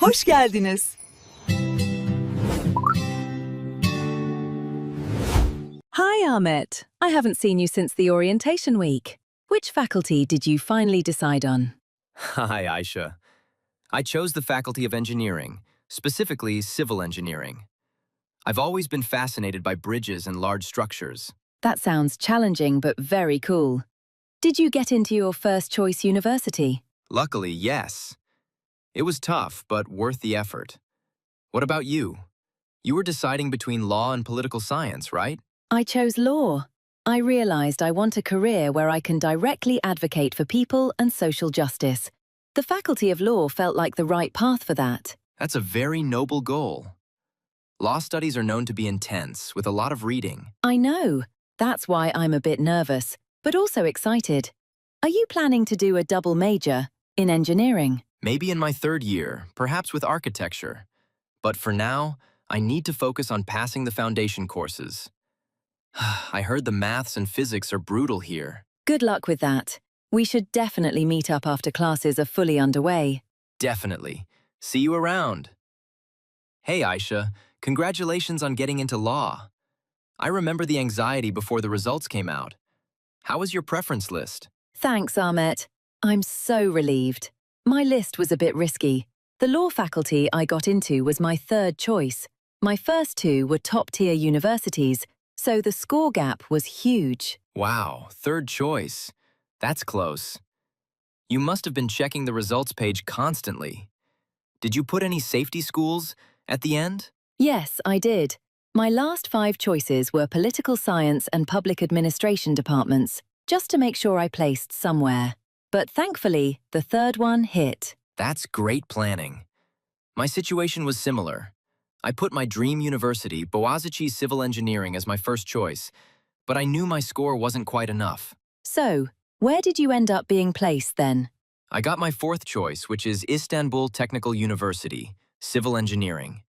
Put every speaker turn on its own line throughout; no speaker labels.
Hoş geldiniz.
Hi, Ahmet. I haven't seen you since the orientation week. Which faculty did you finally decide on?
Hi, Aisha. I chose the Faculty of Engineering, specifically civil engineering. I've always been fascinated by bridges and large structures.
That sounds challenging but very cool. Did you get into your first choice university?
Luckily, yes. It was tough, but worth the effort. What about you? You were deciding between law and political science, right?
I chose law. I realized I want a career where I can directly advocate for people and social justice. The Faculty of Law felt like the right path for that.
That's a very noble goal. Law studies are known to be intense, with a lot of reading.
I know. That's why I'm a bit nervous, but also excited. Are you planning to do a double major in engineering?
Maybe in my third year, perhaps with architecture. But for now, I need to focus on passing the foundation courses. I heard the maths and physics are brutal here.
Good luck with that. We should definitely meet up after classes are fully underway.
Definitely. See you around. Hey, Aisha, congratulations on getting into law. I remember the anxiety before the results came out. How was your preference list?
Thanks, Ahmet. I'm so relieved. My list was a bit risky. The law faculty I got into was my third choice. My first two were top-tier universities, so the score gap was huge.
Wow, third choice. That's close. You must have been checking the results page constantly. Did you put any safety schools at the end?
Yes, I did. My last 5 choices were political science and public administration departments, just to make sure I placed somewhere. But thankfully, the third one hit.
That's great planning. My situation was similar. I put my dream university, Boğaziçi Civil Engineering, as my first choice, but I knew my score wasn't quite enough.
So, where did you end up being placed then?
I got my fourth choice, which is Istanbul Technical University, Civil Engineering.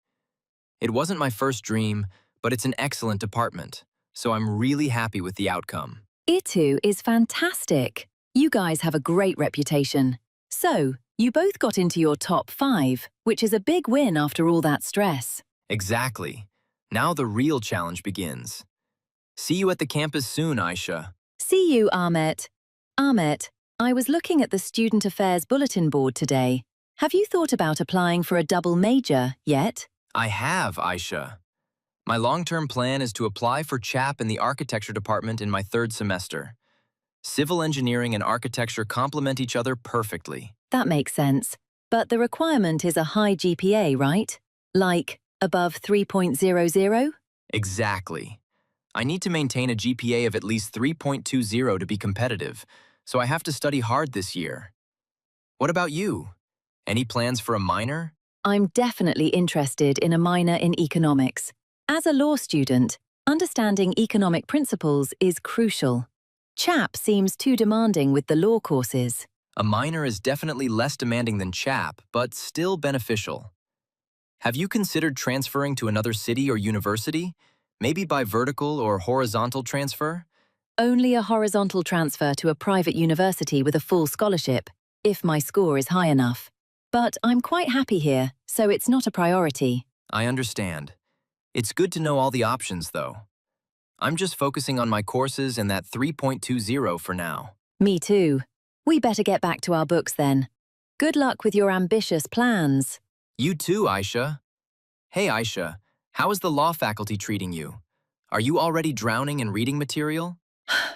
It wasn't my first dream, but it's an excellent department, so I'm really happy with the outcome.
ITU is fantastic. You guys have a great reputation. So, you both got into your top 5, which is a big win after all that stress.
Exactly. Now the real challenge begins. See you at the campus soon, Aisha.
See you, Ahmet. Ahmet, I was looking at the Student Affairs Bulletin Board today. Have you thought about applying for a double major yet?
I have, Aisha. My long-term plan is to apply for CHAP in the architecture department in my third semester. Civil engineering and architecture complement each other perfectly.
That makes sense. But the requirement is a high GPA, right? Like, above 3.00?
Exactly. I need to maintain a GPA of at least 3.20 to be competitive, so I have to study hard this year. What about you? Any plans for a minor?
I'm definitely interested in a minor in economics. As a law student, understanding economic principles is crucial. CHAP seems too demanding with the law courses.
A minor is definitely less demanding than CHAP, but still beneficial. Have you considered transferring to another city or university? Maybe by vertical or horizontal transfer?
Only a horizontal transfer to a private university with a full scholarship, if my score is high enough. But I'm quite happy here, so it's not a priority.
I understand. It's good to know all the options, though. I'm just focusing on my courses and that 3.20 for now.
Me too. We better get back to our books then. Good luck with your ambitious plans.
You too, Aisha. Hey, Aisha, how is the law faculty treating you? Are you already drowning in reading material?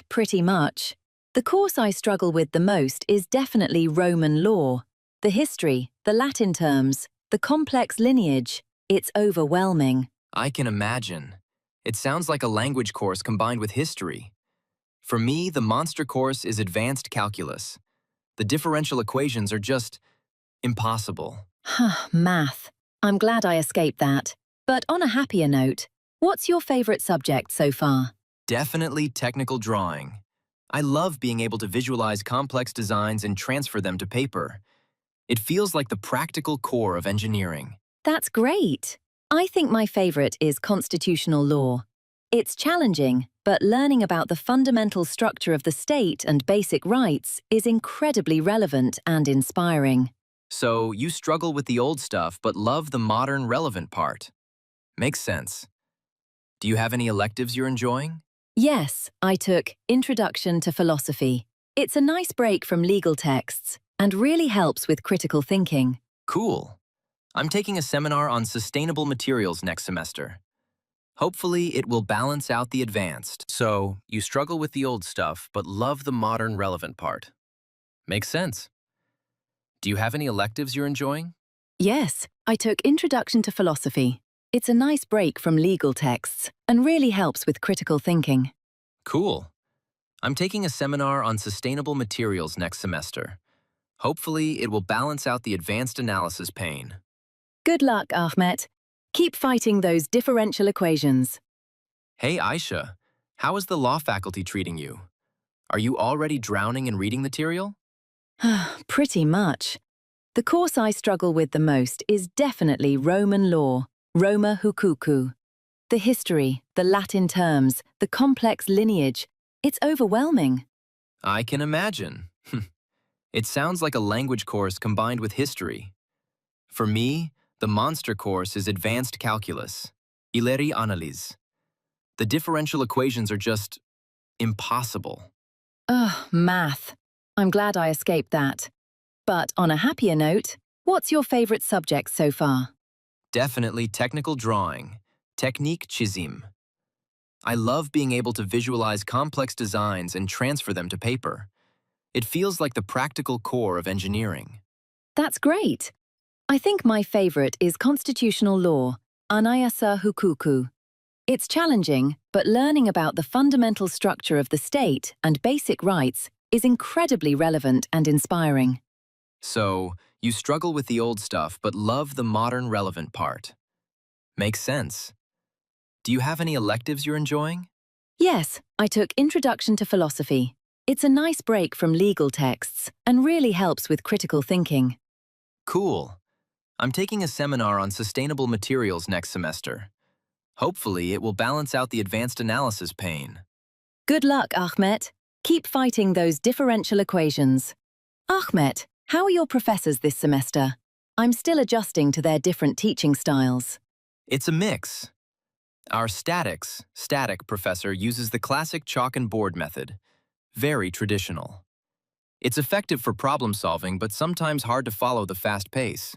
Pretty much. The course I struggle with the most is definitely Roman law. The history, the Latin terms, the complex lineage, it's overwhelming.
I can imagine. It sounds like a language course combined with history. For me, the monster course is advanced calculus. The differential equations are just impossible.
Math. I'm glad I escaped that. But on a happier note, what's your favorite subject so far?
Definitely technical drawing. I love being able to visualize complex designs and transfer them to paper. It feels like the practical core of engineering.
That's great. I think my favorite is constitutional law. It's challenging, but learning about the fundamental structure of the state and basic rights is incredibly relevant and inspiring.
So you struggle with the old stuff but love the modern relevant part. Makes sense. Do you have any electives you're enjoying?
Yes, I took Introduction to Philosophy. It's a nice break from legal texts and really helps with critical thinking.
Cool. I'm taking a seminar on sustainable materials next semester. Hopefully, it will balance out the advanced. So, you struggle with the old stuff, but love the modern relevant part. Makes sense. Do you have any electives you're enjoying?
Yes, I took Introduction to Philosophy. It's a nice break from legal texts and really helps with critical thinking.
Cool. I'm taking a seminar on sustainable materials next semester. Hopefully, it will balance out the advanced analysis pain.
Good luck, Ahmet. Keep fighting those differential equations.
Hey, Aisha, how is the law faculty treating you? Are you already drowning in reading material?
Pretty much. The course I struggle with the most is definitely Roman law, Roma hukuku. The history, the Latin terms, the complex lineage, it's overwhelming.
I can imagine. It sounds like a language course combined with history. For me, the monster course is advanced calculus, ileri analiz. The differential equations are just impossible.
Ugh, math. I'm glad I escaped that. But on a happier note, what's your favorite subject so far?
Definitely technical drawing, technique çizim. I love being able to visualize complex designs and transfer them to paper. It feels like the practical core of engineering.
That's great. I think my favorite is constitutional law, anayasa hukuku. It's challenging, but learning about the fundamental structure of the state and basic rights is incredibly relevant and inspiring.
So, you struggle with the old stuff but love the modern relevant part. Makes sense. Do you have any electives you're enjoying?
Yes, I took Introduction to Philosophy. It's a nice break from legal texts and really helps with critical thinking.
Cool. I'm taking a seminar on sustainable materials next semester. Hopefully, it will balance out the advanced analysis pain.
Good luck, Ahmet. Keep fighting those differential equations. Ahmet, how are your professors this semester? I'm still adjusting to their different teaching styles.
It's a mix. Our static professor uses the classic chalk and board method. Very traditional. It's effective for problem solving, but sometimes hard to follow the fast pace.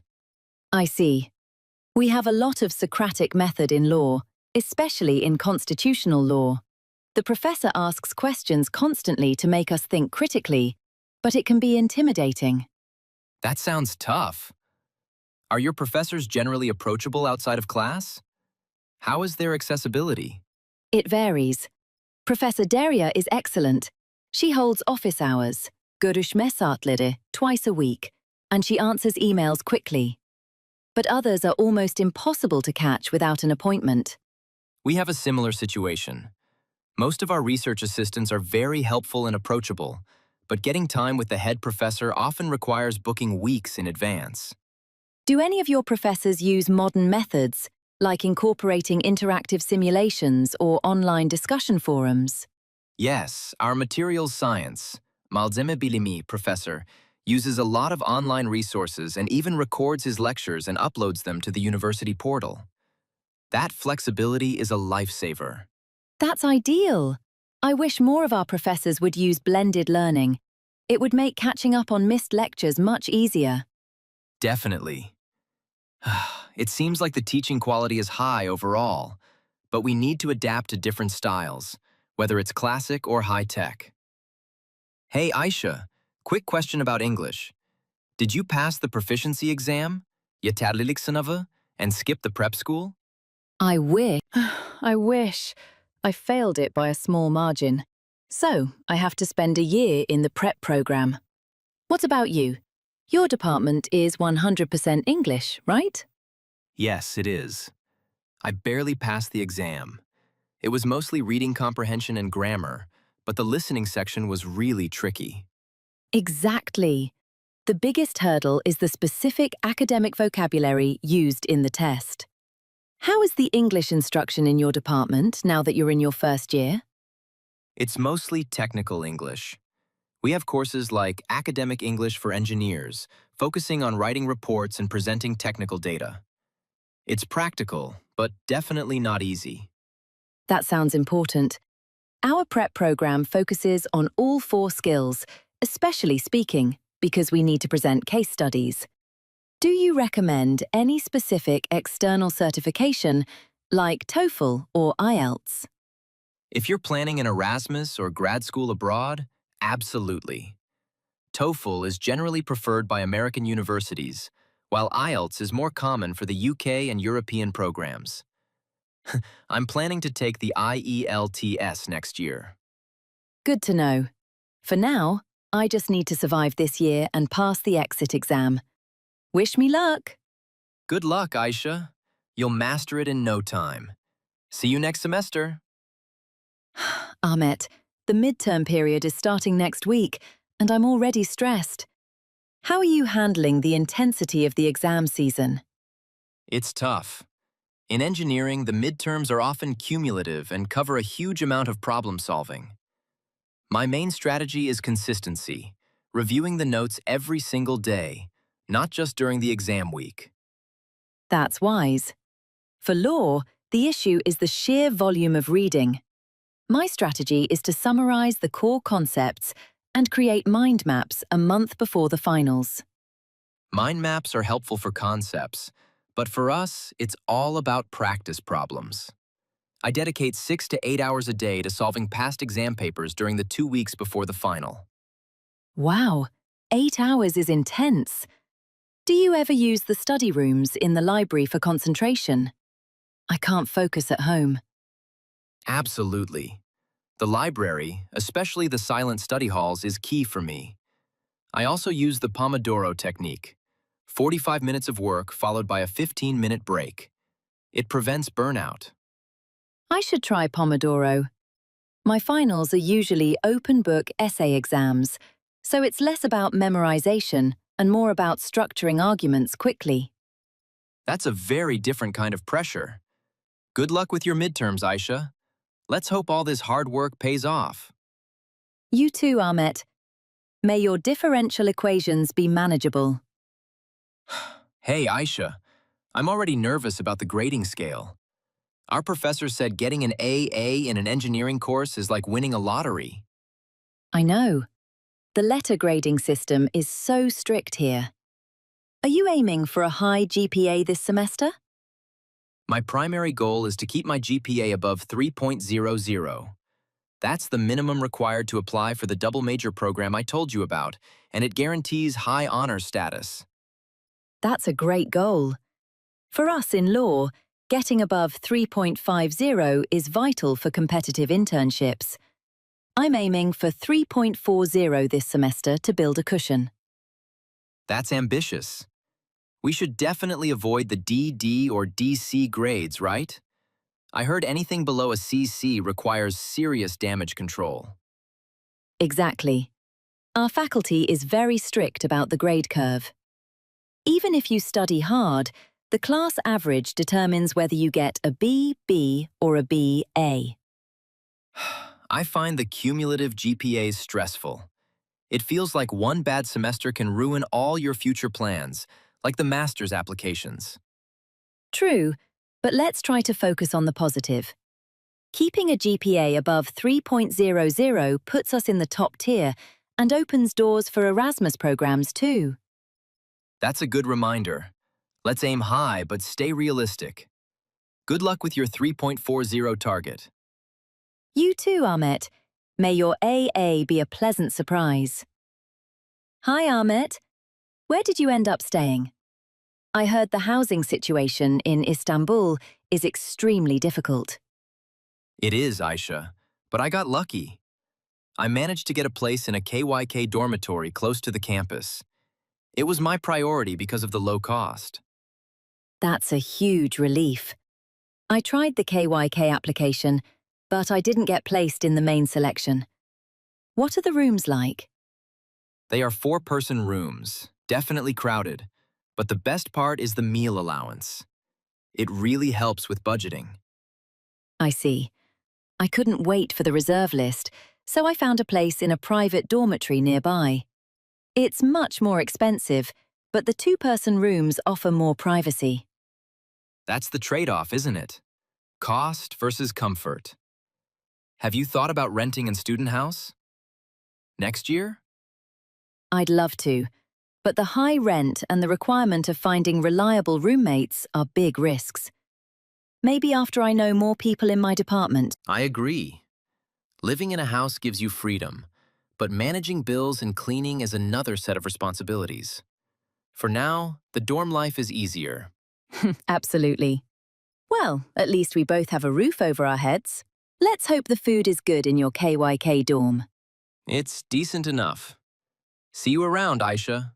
I see. We have a lot of Socratic method in law, especially in constitutional law. The professor asks questions constantly to make us think critically, but it can be intimidating.
That sounds tough. Are your professors generally approachable outside of class? How is their accessibility?
It varies. Professor Deria is excellent. She holds office hours, görüşme saatleri, twice a week, and she answers emails quickly. But others are almost impossible to catch without an appointment.
We have a similar situation. Most of our research assistants are very helpful and approachable, but getting time with the head professor often requires booking weeks in advance.
Do any of your professors use modern methods, like incorporating interactive simulations or online discussion forums?
Yes, our materials science, Malzeme Bilimi professor, uses a lot of online resources and even records his lectures and uploads them to the university portal. That flexibility is a lifesaver.
That's ideal. I wish more of our professors would use blended learning. It would make catching up on missed lectures much easier.
Definitely. It seems like the teaching quality is high overall, but we need to adapt to different styles, whether it's classic or high-tech. Hey, Aisha, quick question about English. Did you pass the proficiency exam, yeterlilik sınavı, and skip the prep school?
I wish. I wish. I failed it by a small margin. So, I have to spend a year in the prep program. What about you? Your department is 100% English, right?
Yes, it is. I barely passed the exam. It was mostly reading comprehension and grammar, but the listening section was really tricky.
Exactly. The biggest hurdle is the specific academic vocabulary used in the test. How is the English instruction in your department now that you're in your first year?
It's mostly technical English. We have courses like Academic English for Engineers, focusing on writing reports and presenting technical data. It's practical, but definitely not easy.
That sounds important. Our prep program focuses on all four skills, especially speaking, because we need to present case studies. Do you recommend any specific external certification, like TOEFL or IELTS?
If you're planning an Erasmus or grad school abroad, absolutely. TOEFL is generally preferred by American universities, while IELTS is more common for the UK and European programs. I'm planning to take the IELTS next year.
Good to know. For now, I just need to survive this year and pass the exit exam. Wish me luck!
Good luck, Aisha. You'll master it in no time. See you next semester.
Ahmet, the midterm period is starting next week, and I'm already stressed. How are you handling the intensity of the exam season?
It's tough. In engineering, the midterms are often cumulative and cover a huge amount of problem solving. My main strategy is consistency, reviewing the notes every single day, not just during the exam week.
That's wise. For law, the issue is the sheer volume of reading. My strategy is to summarize the core concepts and create mind maps a month before the finals.
Mind maps are helpful for concepts, but for us, it's all about practice problems. I dedicate 6 to 8 hours a day to solving past exam papers during the 2 weeks before the final.
Wow, 8 hours is intense. Do you ever use the study rooms in the library for concentration? I can't focus at home.
Absolutely. The library, especially the silent study halls, is key for me. I also use the Pomodoro technique. 45 minutes of work followed by a 15-minute break. It prevents burnout.
I should try Pomodoro. My finals are usually open book essay exams, so it's less about memorization and more about structuring arguments quickly.
That's a very different kind of pressure. Good luck with your midterms, Aisha. Let's hope all this hard work pays off.
You too, Ahmet. May your differential equations be manageable.
Hey, Aisha, I'm already nervous about the grading scale. Our professor said getting an AA in an engineering course is like winning a lottery.
I know. The letter grading system is so strict here. Are you aiming for a high GPA this semester?
My primary goal is to keep my GPA above 3.00. That's the minimum required to apply for the double major program I told you about, and it guarantees high honor status.
That's a great goal. For us in law, getting above 3.50 is vital for competitive internships. I'm aiming for 3.40 this semester to build a cushion.
That's ambitious. We should definitely avoid the DD or DC grades, right? I heard anything below a CC requires serious damage control.
Exactly. Our faculty is very strict about the grade curve. Even if you study hard, the class average determines whether you get a B, B, or a B, A.
I find the cumulative GPAs stressful. It feels like one bad semester can ruin all your future plans, like the master's applications.
True, but let's try to focus on the positive. Keeping a GPA above 3.00 puts us in the top tier and opens doors for Erasmus programs too.
That's a good reminder. Let's aim high, but stay realistic. Good luck with your 3.40 target.
You too, Ahmet. May your AA be a pleasant surprise. Hi, Ahmet. Where did you end up staying? I heard the housing situation in Istanbul is extremely difficult.
It is, Aisha, but I got lucky. I managed to get a place in a KYK dormitory close to the campus. It was my priority because of the low cost.
That's a huge relief. I tried the KYK application, but I didn't get placed in the main selection. What are the rooms like?
They are 4-person rooms, definitely crowded, but the best part is the meal allowance. It really helps with budgeting.
I see. I couldn't wait for the reserve list, so I found a place in a private dormitory nearby. It's much more expensive, but the two-person rooms offer more privacy.
That's the trade-off, isn't it? Cost versus comfort. Have you thought about renting in student house? Next year?
I'd love to, but the high rent and the requirement of finding reliable roommates are big risks. Maybe after I know more people in my department.
I agree. Living in a house gives you freedom, but managing bills and cleaning is another set of responsibilities. For now, the dorm life is easier.
Absolutely. Well, at least we both have a roof over our heads. Let's hope the food is good in your KYK dorm.
It's decent enough. See you around, Aisha.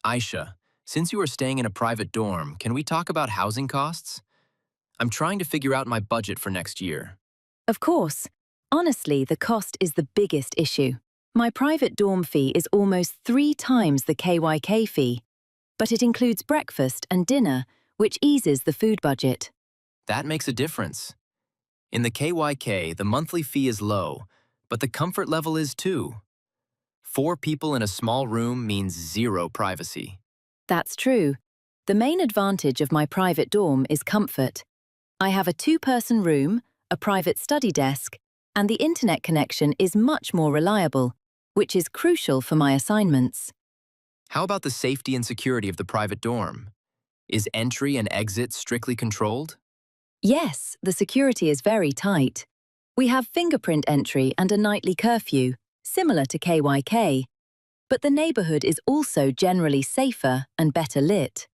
Aisha, since you are staying in a private dorm, can we talk about housing costs? I'm trying to figure out my budget for next year.
Of course. Honestly, the cost is the biggest issue. My private dorm fee is almost 3 times the KYK fee, but it includes breakfast and dinner, which eases the food budget.
That makes a difference. In the KYK, the monthly fee is low, but the comfort level is too. 4 people in a small room means 0 privacy.
That's true. The main advantage of my private dorm is comfort. I have a 2-person room, a private study desk, and the internet connection is much more reliable, which is crucial for my assignments.
How about the safety and security of the private dorm? Is entry and exit strictly controlled?
Yes, the security is very tight. We have fingerprint entry and a nightly curfew, similar to KYK, but the neighborhood is also generally safer and better lit.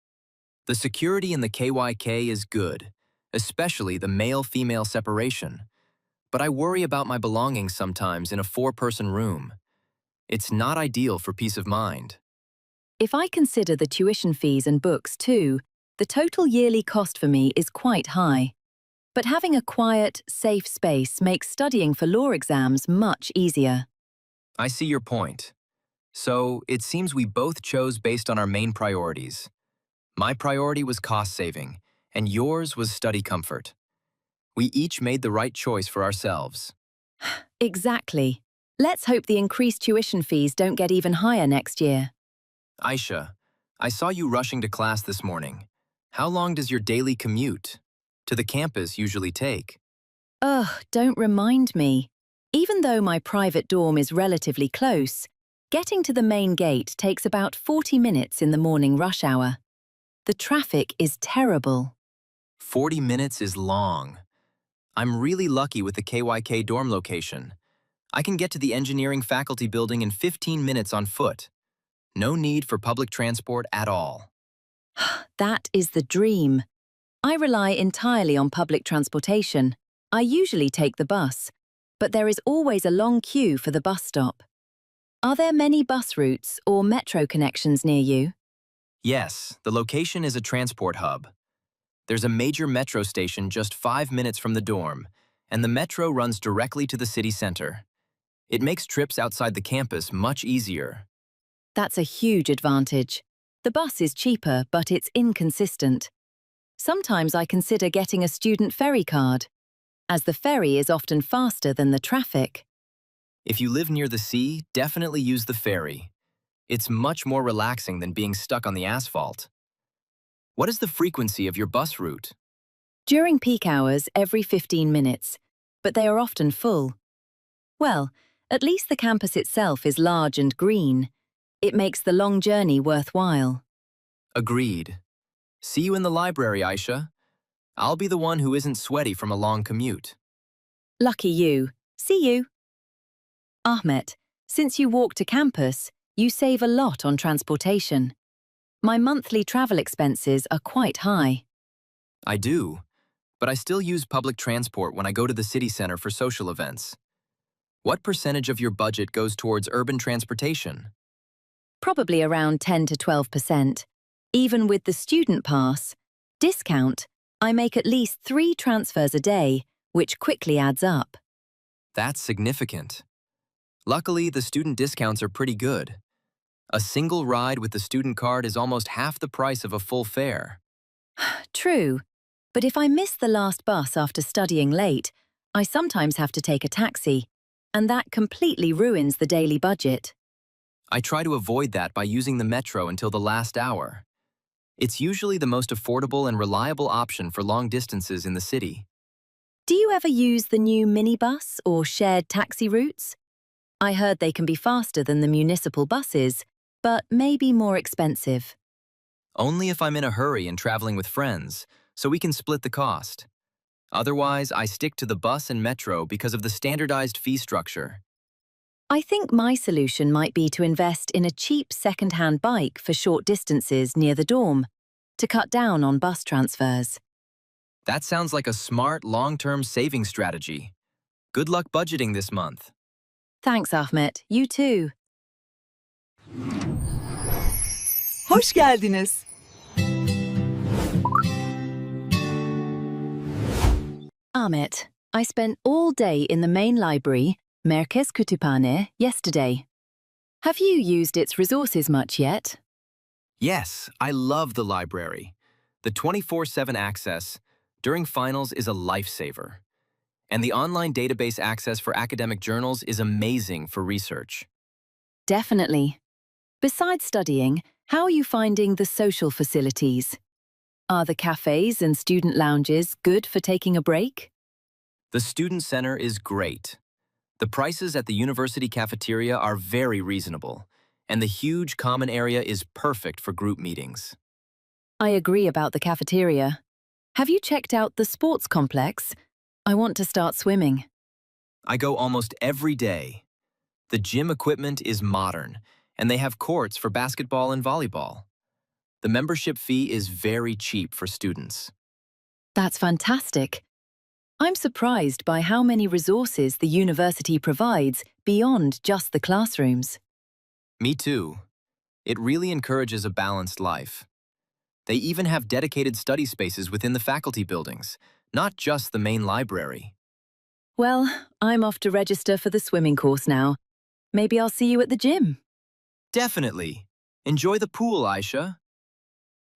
The security in the KYK is good, especially the male-female separation. But I worry about my belongings sometimes in a 4-person room. It's not ideal for peace of mind.
If I consider the tuition fees and books too, the total yearly cost for me is quite high. But having a quiet, safe space makes studying for law exams much easier.
I see your point. So, it seems we both chose based on our main priorities. My priority was cost saving, and yours was study comfort. We each made the right choice for ourselves.
Exactly. Let's hope the increased tuition fees don't get even higher next year.
Aisha, I saw you rushing to class this morning. How long does your daily commute to the campus usually take?
Ugh, don't remind me. Even though my private dorm is relatively close, getting to the main gate takes about 40 minutes in the morning rush hour. The traffic is terrible.
40 minutes is long. I'm really lucky with the KYK dorm location. I can get to the engineering faculty building in 15 minutes on foot. No need for public transport at all.
That is the dream. I rely entirely on public transportation. I usually take the bus, but there is always a long queue for the bus stop. Are there many bus routes or metro connections near you?
Yes, the location is a transport hub. There's a major metro station just 5 minutes from the dorm, and the metro runs directly to the city center. It makes trips outside the campus much easier.
That's a huge advantage. The bus is cheaper, but it's inconsistent. Sometimes I consider getting a student ferry card, as the ferry is often faster than the traffic.
If you live near the sea, definitely use the ferry. It's much more relaxing than being stuck on the asphalt. What is the frequency of your bus route?
During peak hours, every 15 minutes, but they are often full. Well, at least the campus itself is large and green. It makes the long journey worthwhile.
Agreed. See you in the library, Aisha. I'll be the one who isn't sweaty from a long commute.
Lucky you. See you. Ahmet, since you walk to campus, you save a lot on transportation. My monthly travel expenses are quite high.
I do, but I still use public transport when I go to the city center for social events. What percentage of your budget goes towards urban transportation?
Probably around 10 to 12%. Even with the student pass discount, I make at least 3 transfers a day, which quickly adds up.
That's significant. Luckily, the student discounts are pretty good. A single ride with the student card is almost half the price of a full fare.
True, but if I miss the last bus after studying late, I sometimes have to take a taxi. and that completely ruins the daily budget.
I try to avoid that by using the metro until the last hour. It's usually the most affordable and reliable option for long distances in the city.
Do you ever use the new minibus or shared taxi routes? I heard they can be faster than the municipal buses, but maybe more expensive.
Only if I'm in a hurry and traveling with friends, so we can split the cost. Otherwise, I stick to the bus and metro because of the standardized fee structure.
I think my solution might be to invest in a cheap second-hand bike for short distances near the dorm, to cut down on bus transfers.
That sounds like a smart, long-term saving strategy. Good luck budgeting this month.
Thanks, Ahmet. You too.
Hoş geldiniz.
Ahmet, I spent all day in the main library, Merkez Kütüphane, yesterday. Have you used its resources much yet?
Yes, I love the library. The 24/7 access during finals is a lifesaver. And the online database access for academic journals is amazing for research.
Definitely. Besides studying, how are you finding the social facilities? Are the cafes and student lounges good for taking a break?
The student center is great. The prices at the university cafeteria are very reasonable, and the huge common area is perfect for group meetings.
I agree about the cafeteria. Have you checked out the sports complex? I want to start swimming.
I go almost every day. The gym equipment is modern, and they have courts for basketball and volleyball. The membership fee is very cheap for students.
That's fantastic. I'm surprised by how many resources the university provides beyond just the classrooms.
Me too. It really encourages a balanced life. They even have dedicated study spaces within the faculty buildings, not just the main library.
Well, I'm off to register for the swimming course now. Maybe I'll see you at the gym.
Definitely. Enjoy the pool, Aisha.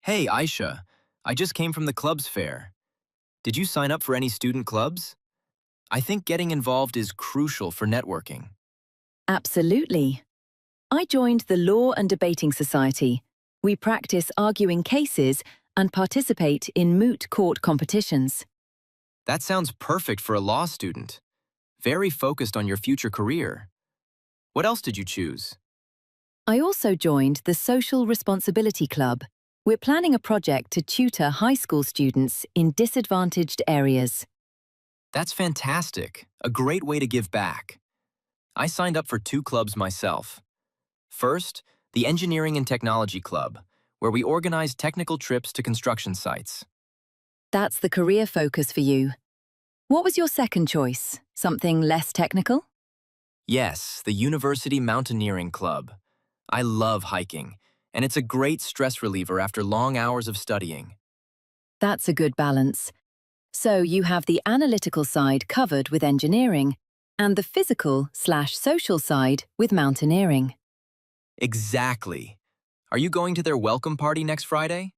Hey, Aisha, I just came from the clubs fair. Did you sign up for any student clubs? I think getting involved is crucial for networking.
Absolutely. I joined the Law and Debating Society. We practice arguing cases and participate in moot court competitions.
That sounds perfect for a law student. Very focused on your future career. What else did you choose?
I also joined the Social Responsibility Club. We're planning a project to tutor high school students in disadvantaged areas.
That's fantastic. A great way to give back. I signed up for 2 clubs myself. First, the Engineering and Technology Club, where we organize technical trips to construction sites.
That's the career focus for you. What was your second choice? Something less technical?
Yes, the University Mountaineering Club. I love hiking, and it's a great stress reliever after long hours of studying.
That's a good balance. So you have the analytical side covered with engineering and the physical/social side with mountaineering.
Exactly. Are you going to their welcome party next Friday?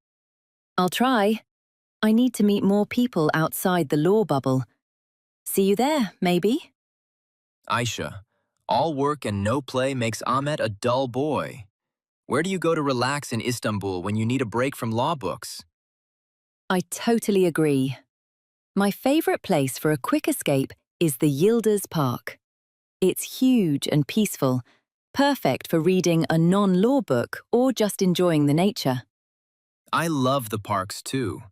I'll try. I need to meet more people outside the law bubble. See you there, maybe?
Aisha, all work and no play makes Ahmet a dull boy. Where do you go to relax in Istanbul when you need a break from law books?
I totally agree. My favorite place for a quick escape is the Yıldız Park. It's huge and peaceful, perfect for reading a non-law book or just enjoying the nature.
I love the parks too.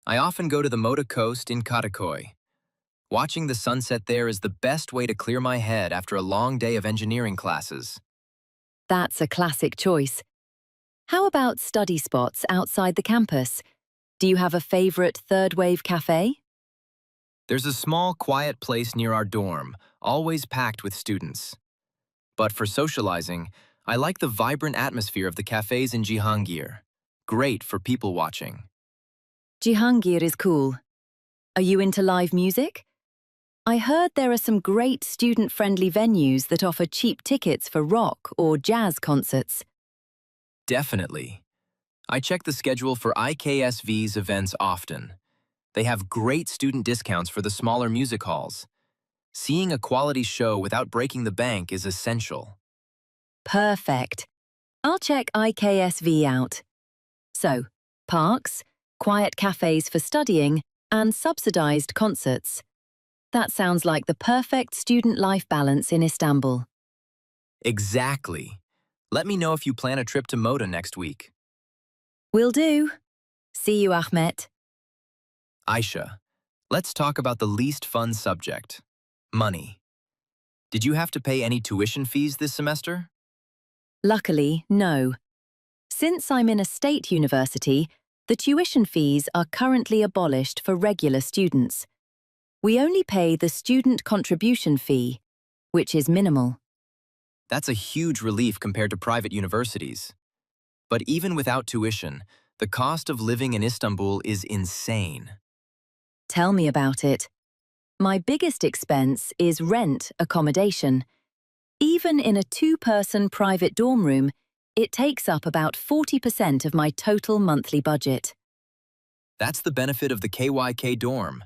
I often go to the Moda Coast in Kadıköy. Watching the sunset there is the best way to clear my head after a long day of engineering classes.
That's a classic choice. How about study spots outside the campus? Do you have a favorite third-wave cafe?
There's a small, quiet place near our dorm, always packed with students. But for socializing, I like the vibrant atmosphere of the cafes in Cihangir. Great for people watching.
Cihangir is cool. Are you into live music? I heard there are some great student-friendly venues that offer cheap tickets for rock or jazz concerts.
Definitely. I check the schedule for IKSV's events often. They have great student discounts for the smaller music halls. Seeing a quality show without breaking the bank is essential.
Perfect. I'll check IKSV out. So, parks, quiet cafes for studying, and subsidized concerts. That sounds like the perfect student life balance in Istanbul.
Exactly. Let me know if you plan a trip to Moda next week.
Will do. See you, Ahmet.
Aisha, let's talk about the least fun subject, money. Did you have to pay any tuition fees this semester?
Luckily, no. Since I'm in a state university, the tuition fees are currently abolished for regular students. We only pay the student contribution fee, which is minimal.
That's a huge relief compared to private universities. But even without tuition, the cost of living in Istanbul is insane.
Tell me about it. My biggest expense is rent accommodation. Even in a two-person private dorm room, it takes up about 40% of my total monthly budget.
That's the benefit of the KYK dorm.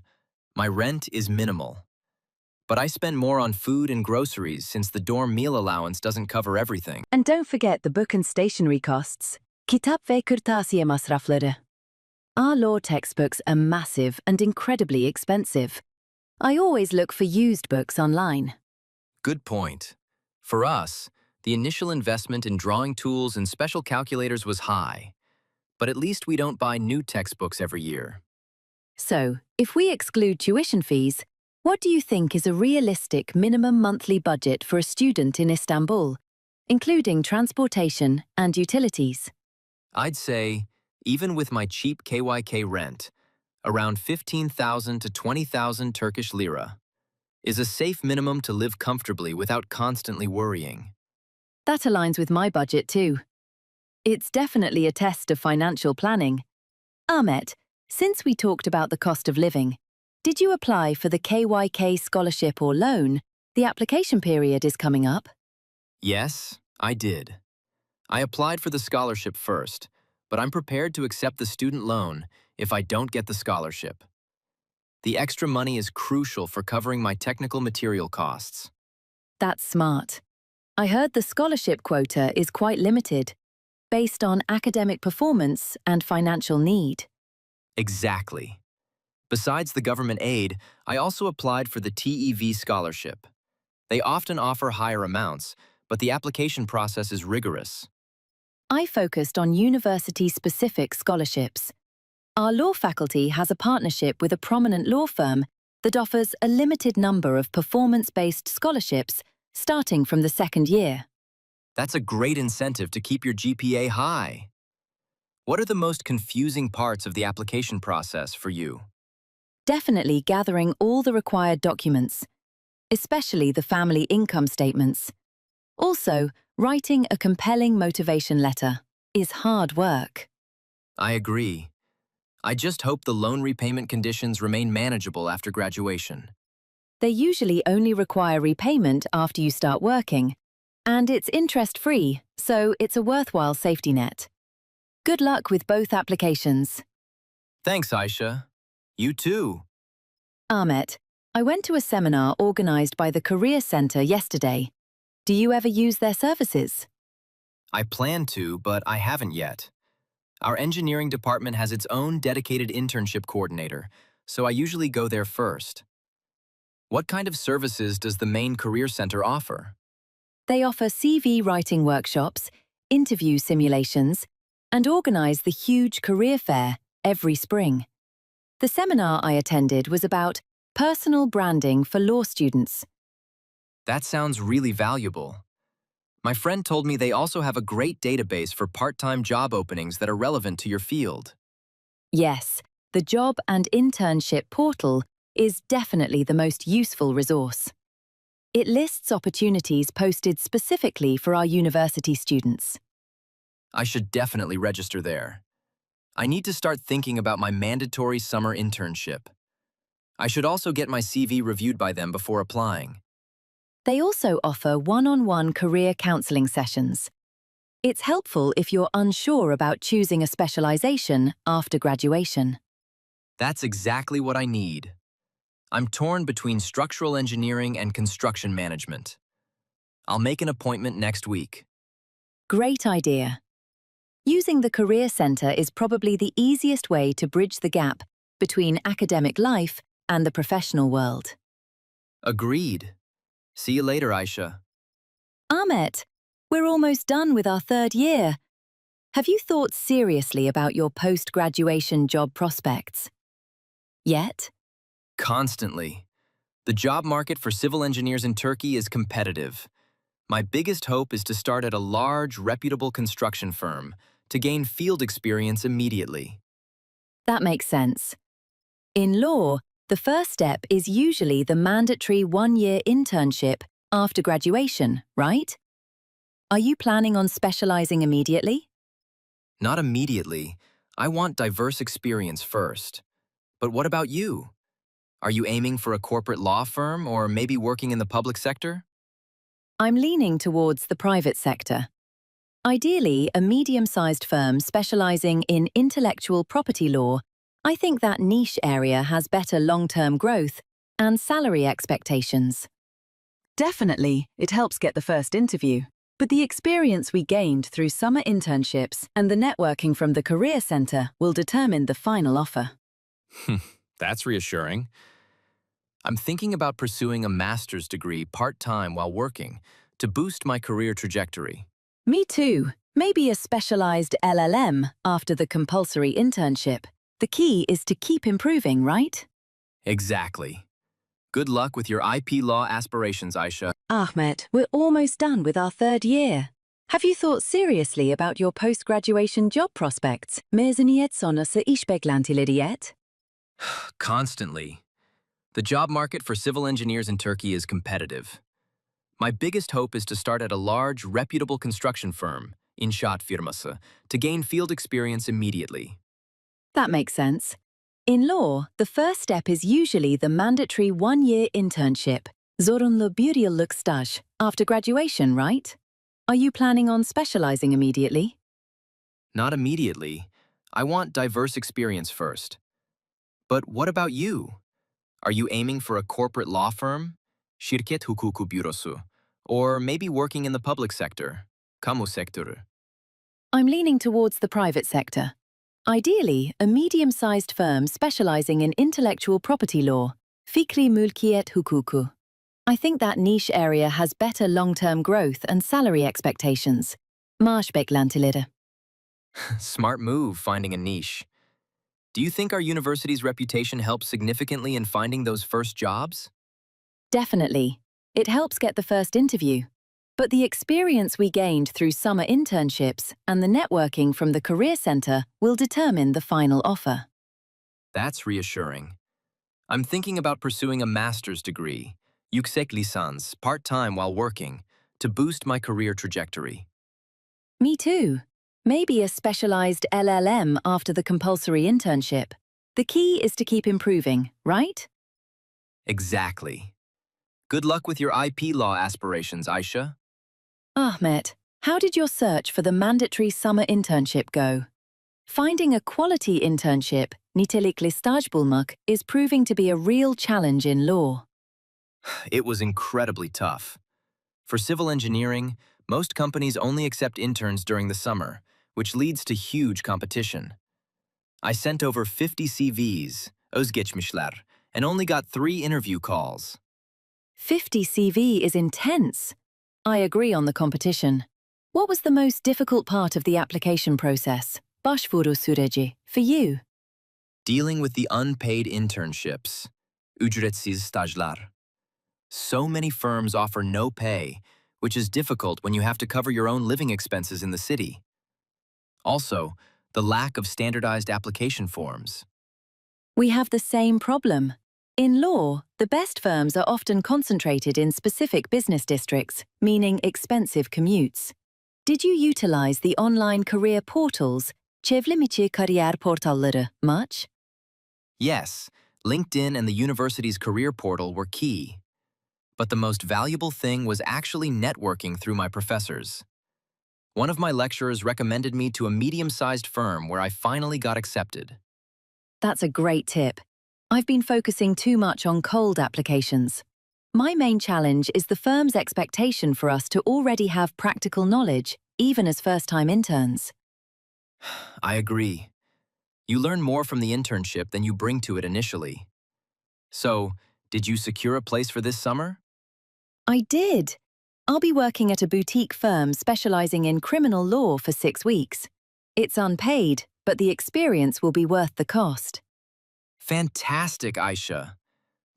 My rent is minimal. But I spend more on food and groceries since the dorm meal allowance doesn't cover everything.
And don't forget the book and stationery costs. Kitap ve kırtasiye masrafları. Our law textbooks are massive and incredibly expensive. I always look for used books online.
Good point. For us, the initial investment in drawing tools and special calculators was high. But at least we don't buy new textbooks every year.
So, if we exclude tuition fees, what do you think is a realistic minimum monthly budget for a student in Istanbul, including transportation and utilities?
I'd say, even with my cheap KYK rent, around 15,000 to 20,000 Turkish lira is a safe minimum to live comfortably without constantly worrying.
That aligns with my budget too. It's definitely a test of financial planning. Ahmet, since we talked about the cost of living, did you apply for the KYK scholarship or loan? The application period is coming up.
Yes, I did. I applied for the scholarship first, but I'm prepared to accept the student loan if I don't get the scholarship. The extra money is crucial for covering my technical material costs.
That's smart. I heard the scholarship quota is quite limited, based on academic performance and financial need.
Exactly. Besides the government aid, I also applied for the TEV scholarship. They often offer higher amounts, but the application process is rigorous.
I focused on university-specific scholarships. Our law faculty has a partnership with a prominent law firm that offers a limited number of performance-based scholarships starting from the second year.
That's a great incentive to keep your GPA high. What are the most confusing parts of the application process for you?
Definitely gathering all the required documents, especially the family income statements. Also, writing a compelling motivation letter is hard work.
I agree. I just hope the loan repayment conditions remain manageable after graduation.
They usually only require repayment after you start working, and it's interest-free, so it's a worthwhile safety net. Good luck with both applications.
Thanks, Aisha. You too.
Ahmet, I went to a seminar organized by the Career Center yesterday. Do you ever use their services?
I plan to, but I haven't yet. Our engineering department has its own dedicated internship coordinator, so I usually go there first. What kind of services does the main Career Center offer?
They offer CV writing workshops, interview simulations, and organize the huge career fair every spring. The seminar I attended was about personal branding for law students.
That sounds really valuable. My friend told me they also have a great database for part-time job openings that are relevant to your field.
Yes, the job and internship portal is definitely the most useful resource. It lists opportunities posted specifically for our university students.
I should definitely register there. I need to start thinking about my mandatory summer internship. I should also get my CV reviewed by them before applying.
They also offer one-on-one career counseling sessions. It's helpful if you're unsure about choosing a specialization after graduation.
That's exactly what I need. I'm torn between structural engineering and construction management. I'll make an appointment next week.
Great idea. Using the Career Centre is probably the easiest way to bridge the gap between academic life and the professional world.
Agreed. See you later, Aisha.
Ahmet, we're almost done with our third year. Have you thought seriously about your post-graduation job prospects? Yet?
Constantly. The job market for civil engineers in Turkey is competitive. My biggest hope is to start at a large, reputable construction firm to gain field experience immediately.
That makes sense. In law, the first step is usually the mandatory one-year internship after graduation, right? Are you planning on specializing immediately?
Not immediately. I want diverse experience first. But what about you? Are you aiming for a corporate law firm or maybe working in the public sector?
I'm leaning towards the private sector. Ideally, a medium-sized firm specializing in intellectual property law. I think that niche area has better long-term growth and salary expectations.
Definitely, it helps get the first interview. But the experience we gained through summer internships and the networking from the Career Centre will determine the final offer.
That's reassuring. I'm thinking about pursuing a master's degree part-time while working to boost my career trajectory.
Me too. Maybe a specialized LLM after the compulsory internship. The key is to keep improving, right?
Exactly. Good luck with your IP law aspirations, Aisha.
Ahmet, we're almost done with our third year. Have you thought seriously about your post-graduation job prospects? Mezuniyet sonrası iş beklentileri yet?
Constantly. The job market for civil engineers in Turkey is competitive. My biggest hope is to start at a large, reputable construction firm, İnşaat firması, to gain field experience immediately.
That makes sense. In law, the first step is usually the mandatory one-year internship, zorunlu bir yıllık staj, after graduation, right? Are you planning on specializing immediately?
Not immediately. I want diverse experience first. But what about you? Are you aiming for a corporate law firm, şirket hukuku bürosu, or maybe working in the public sector, kamu sektörü?
I'm leaning towards the private sector. Ideally, a medium-sized firm specializing in intellectual property law, fikri mülkiyet hukuku. I think that niche area has better long-term growth and salary expectations. Maaş beklentileri.
Smart move, finding a niche. Do you think our university's reputation helps significantly in finding those first jobs?
Definitely. It helps get the first interview. But the experience we gained through summer internships and the networking from the Career Centre will determine the final offer.
That's reassuring. I'm thinking about pursuing a master's degree, yüksek lisans, part-time while working, to boost my career trajectory.
Me too. Maybe a specialized LLM after the compulsory internship. The key is to keep improving, right?
Exactly. Good luck with your IP law aspirations, Aisha.
Ahmet, how did your search for the mandatory summer internship go? Finding a quality internship, nitelikli staj bulmak, is proving to be a real challenge in law.
It was incredibly tough. For civil engineering, most companies only accept interns during the summer, which leads to huge competition. I sent over 50 CVs, özgeçmişler, and only got 3 interview calls.
50 CV is intense. I agree on the competition. What was the most difficult part of the application process, başvuru süreci, for you?
Dealing with the unpaid internships, ücretsiz stajlar. So many firms offer no pay, which is difficult when you have to cover your own living expenses in the city. Also, the lack of standardized application forms.
We have the same problem. In law, the best firms are often concentrated in specific business districts, meaning expensive commutes. Did you utilize the online career portals, çevrimiçi kariyer portalları, much?
Yes, LinkedIn and the university's career portal were key. But the most valuable thing was actually networking through my professors. One of my lecturers recommended me to a medium-sized firm where I finally got accepted.
That's a great tip. I've been focusing too much on cold applications. My main challenge is the firm's expectation for us to already have practical knowledge, even as first-time interns.
I agree. You learn more from the internship than you bring to it initially. So, did you secure a place for this summer?
I did. I'll be working at a boutique firm specializing in criminal law for 6 weeks. It's unpaid, but the experience will be worth the cost.
Fantastic, Aisha.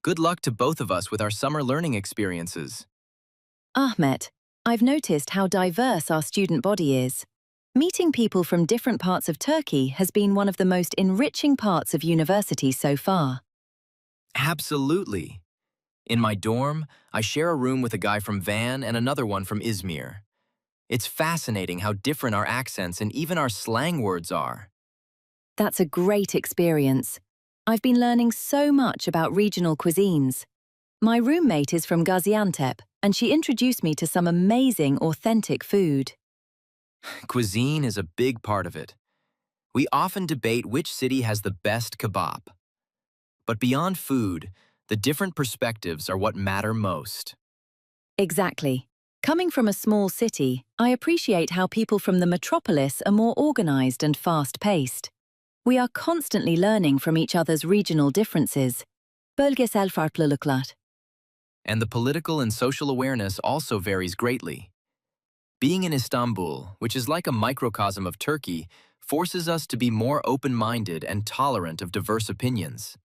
Good luck to both of us with our summer learning experiences.
Ahmet, I've noticed how diverse our student body is. Meeting people from different parts of Turkey has been one of the most enriching parts of university so far.
Absolutely. In my dorm, I share a room with a guy from Van and another one from Izmir. It's fascinating how different our accents and even our slang words are.
That's a great experience. I've been learning so much about regional cuisines. My roommate is from Gaziantep, and she introduced me to some amazing, authentic food.
Cuisine is a big part of it. We often debate which city has the best kebab. But beyond food, the different perspectives are what matter most.
Exactly. Coming from a small city, I appreciate how people from the metropolis are more organized and fast-paced. We are constantly learning from each other's regional differences. Bölgesel farklılıklar.
And the political and social awareness also varies greatly. Being in Istanbul, which is like a microcosm of Turkey, forces us to be more open-minded and tolerant of diverse opinions.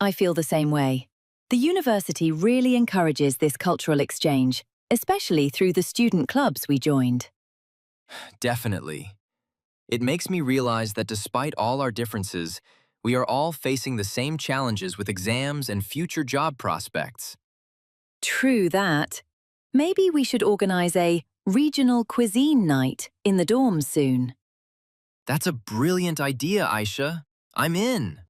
I feel the same way. The university really encourages this cultural exchange, especially through the student clubs we joined.
Definitely. It makes me realize that despite all our differences, we are all facing the same challenges with exams and future job prospects.
True that. Maybe we should organize a regional cuisine night in the dorms soon.
That's a brilliant idea, Aisha. I'm in.